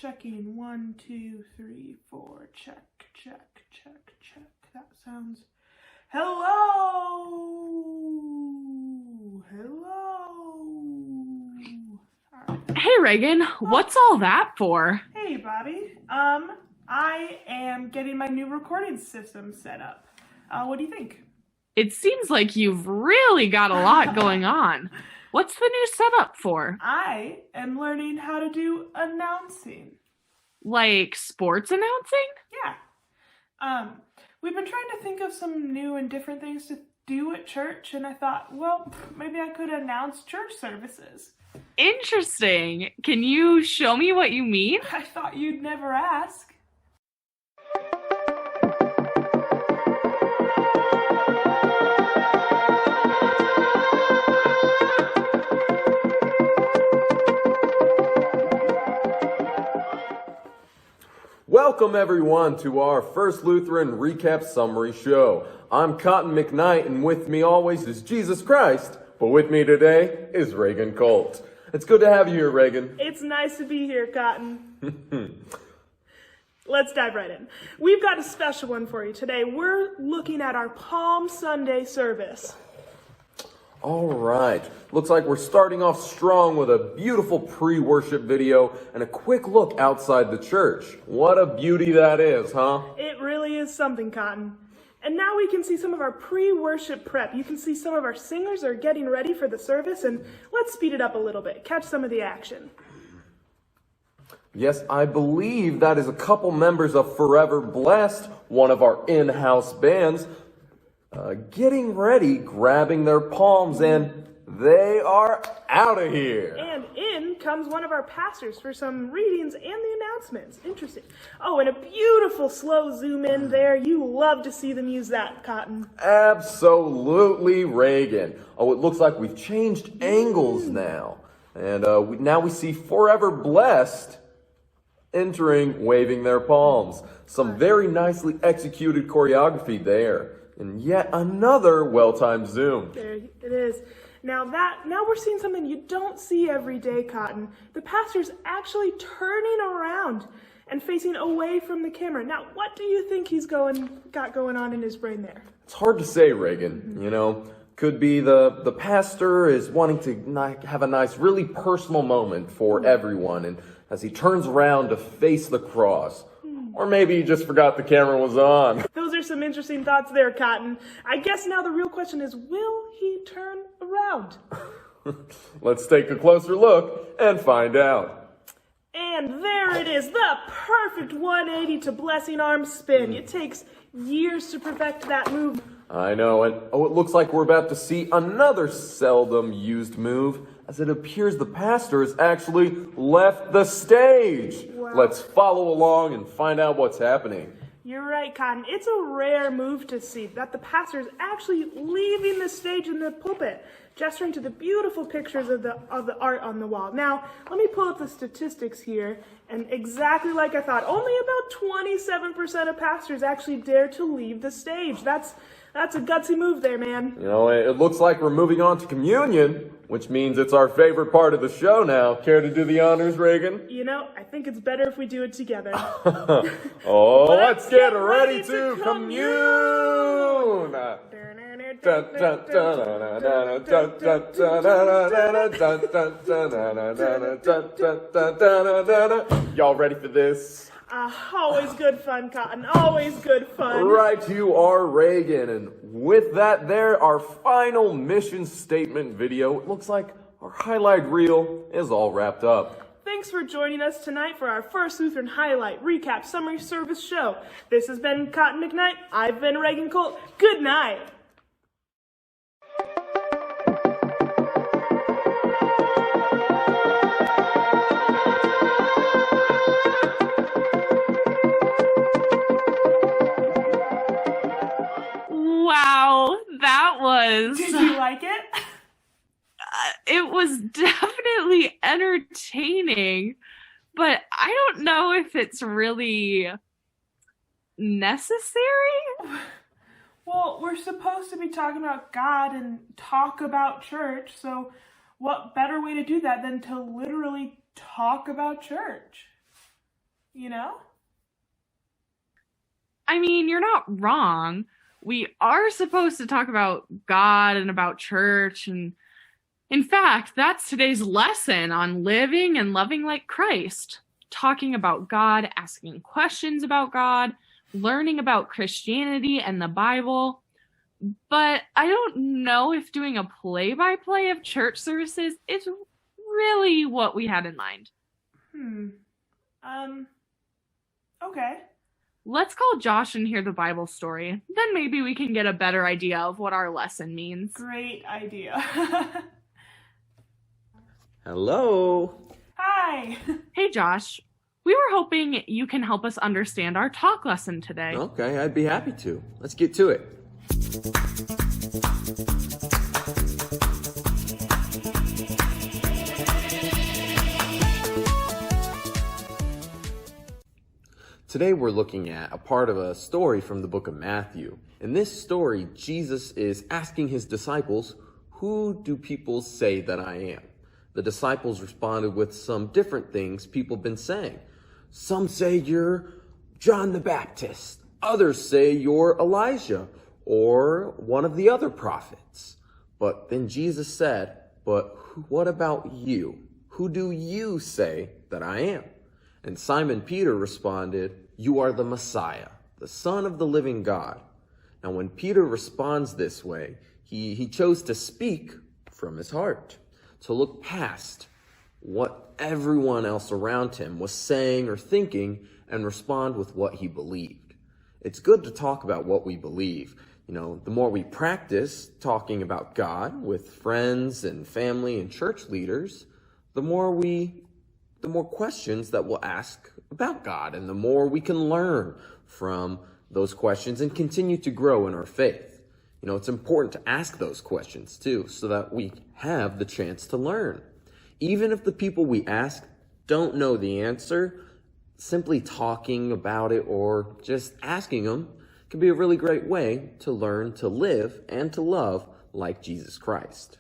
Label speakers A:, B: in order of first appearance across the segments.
A: checking. 1, 2, 3, 4. Check, check, check, check. That sounds... Hello! Hello! All right.
B: Hey, Reagan, what's all that for?
A: Hey, Bobby. I am getting my new recording system set up. What do you think?
B: It seems like you've really got a lot going on. What's the new setup for?
A: I am learning how to do announcing.
B: Like sports announcing?
A: Yeah. We've been trying to think of some new and different things to do at church, and I thought, well, maybe I could announce church services.
B: Interesting. Can you show me what you mean?
A: I thought you'd never ask.
C: Welcome everyone to our first Lutheran recap summary show. I'm Cotton McKnight, and with me always is Jesus Christ, but with me today is Reagan Colt. It's good to have you here, Reagan.
A: It's nice to be here, Cotton. Let's dive right in. We've got a special one for you today. We're looking at our Palm Sunday service.
C: All right, looks like we're starting off strong with a beautiful pre-worship video and a quick look outside the church. What a beauty that is, huh?
A: It really is something, Cotton. And now we can see some of our pre-worship prep. You can see some of our singers are getting ready for the service, and let's speed it up a little bit. Catch some of the action.
C: Yes, I believe that is a couple members of Forever Blessed, one of our in-house bands, getting ready, grabbing their palms, and they are out of here.
A: And in comes one of our pastors for some readings and the announcements. Interesting. Oh, and a beautiful slow zoom in there. You love to see them use that, Cotton.
C: Absolutely, Reagan. Oh, it looks like we've changed angles now. And now we see Forever Blessed entering, waving their palms. Some very nicely executed choreography there. And yet another well-timed zoom.
A: There it is. Now we're seeing something you don't see every day, Cotton. The pastor's actually turning around and facing away from the camera. Now, what do you think he's got going on in his brain there?
C: It's hard to say, Reagan. You know, could be the pastor is wanting to have a nice, really personal moment for everyone, and as he turns around to face the cross. Or maybe he just forgot the camera was on.
A: Those are some interesting thoughts there, Cotton. I guess now the real question is, will he turn around?
C: Let's take a closer look and find out.
A: And there it is, the perfect 180 to blessing arm spin. It takes years to perfect that move.
C: I know, and it looks like we're about to see another seldom used move, as it appears the pastor has actually left the stage.
A: Wow.
C: Let's follow along and find out what's happening.
A: You're right, Cotton. It's a rare move to see that the pastor is actually leaving the stage in the pulpit, gesturing to the beautiful pictures of the art on the wall. Now, let me pull up the statistics here, and exactly like I thought, only about 27% of pastors actually dare to leave the stage. That's a gutsy move there, man.
C: You know, it looks like we're moving on to communion, which means it's our favorite part of the show now. Care to do the honors, Reagan?
A: You know, I think it's better if we do it together.
C: Oh, let's get ready to commune! Y'all ready for this?
A: Always good fun, Cotton. Always good fun.
C: Right, you are, Reagan. And with that there, our final mission statement video. It looks like our highlight reel is all wrapped up.
A: Thanks for joining us tonight for our first Lutheran Highlight Recap Summary Service show. This has been Cotton McKnight. I've been Reagan Colt. Good night.
B: Wow, that was...
A: Did you like it?
B: It was definitely entertaining, but I don't know if it's really necessary.
A: Well, we're supposed to be talking about God and talk about church, so what better way to do that than to literally talk about church? you know?
B: I mean, you're not wrong. We are supposed to talk about God and about church. And in fact, that's today's lesson on living and loving like Christ. Talking about God, asking questions about God, learning about Christianity and the Bible. But I don't know if doing a play-by-play of church services is really what we had in mind.
A: Okay.
B: Let's call Josh and hear the Bible story. Then maybe we can get a better idea of what our lesson means.
A: Great idea.
C: Hello.
A: Hi.
B: Hey Josh, we were hoping you can help us understand our talk lesson today.
C: Okay, I'd be happy to. Let's get to it. Today we're looking at a part of a story from the book of Matthew. In this story, Jesus is asking his disciples, "Who do people say that I am?" The disciples responded with some different things people have been saying. Some say you're John the Baptist. Others say you're Elijah or one of the other prophets. But then Jesus said, "But what about you? Who do you say that I am?" And Simon Peter responded, "You are the Messiah, the Son of the living God." Now, when Peter responds this way, he chose to speak from his heart, to look past what everyone else around him was saying or thinking and respond with what he believed. It's good to talk about what we believe. The more we practice talking about God with friends and family and church leaders, the more questions that we'll ask about God, and the more we can learn from those questions and continue to grow in our faith. It's important to ask those questions too, so that we have the chance to learn. Even if the people we ask don't know the answer, simply talking about it or just asking them can be a really great way to learn to live and to love like Jesus Christ.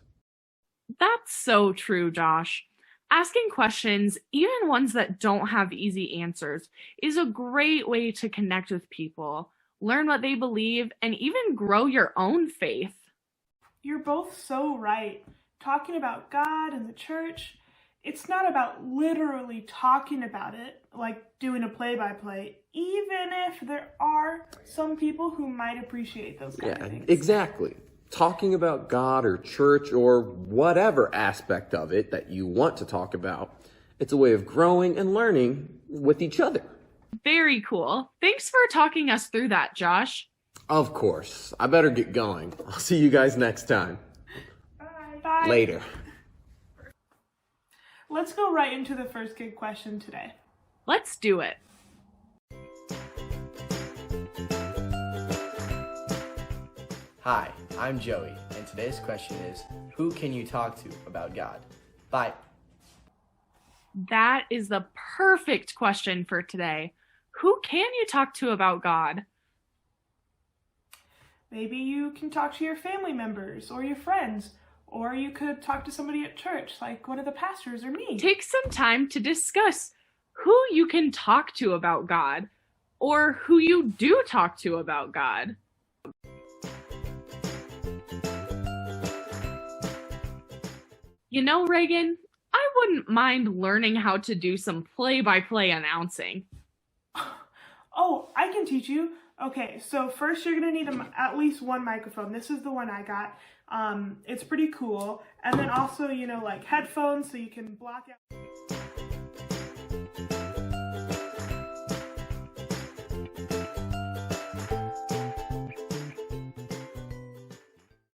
B: That's so true, Josh. Asking questions, even ones that don't have easy answers, is a great way to connect with people, learn what they believe, and even grow your own faith.
A: You're both so right. Talking about God and the church, it's not about literally talking about it, like doing a play-by-play, even if there are some people who might appreciate those kind of things.
C: Exactly. Talking about God or church or whatever aspect of it that you want to talk about, it's a way of growing and learning with each other.
B: Very cool. Thanks for talking us through that, Josh.
C: Of course. I better get going. I'll see you guys next time.
A: Bye.
C: Later.
A: Let's go right into the first good question today.
B: Let's do it.
D: Hi, I'm Joey, and today's question is, who can you talk to about God? Bye.
B: That is the perfect question for today. Who can you talk to about God?
A: Maybe you can talk to your family members or your friends, or you could talk to somebody at church, like one of the pastors or me.
B: Take some time to discuss who you can talk to about God, or who you do talk to about God. Reagan, I wouldn't mind learning how to do some play-by-play announcing.
A: Oh, I can teach you. Okay, so first you're going to need at least one microphone. This is the one I got. It's pretty cool. And then also, like headphones so you can block out.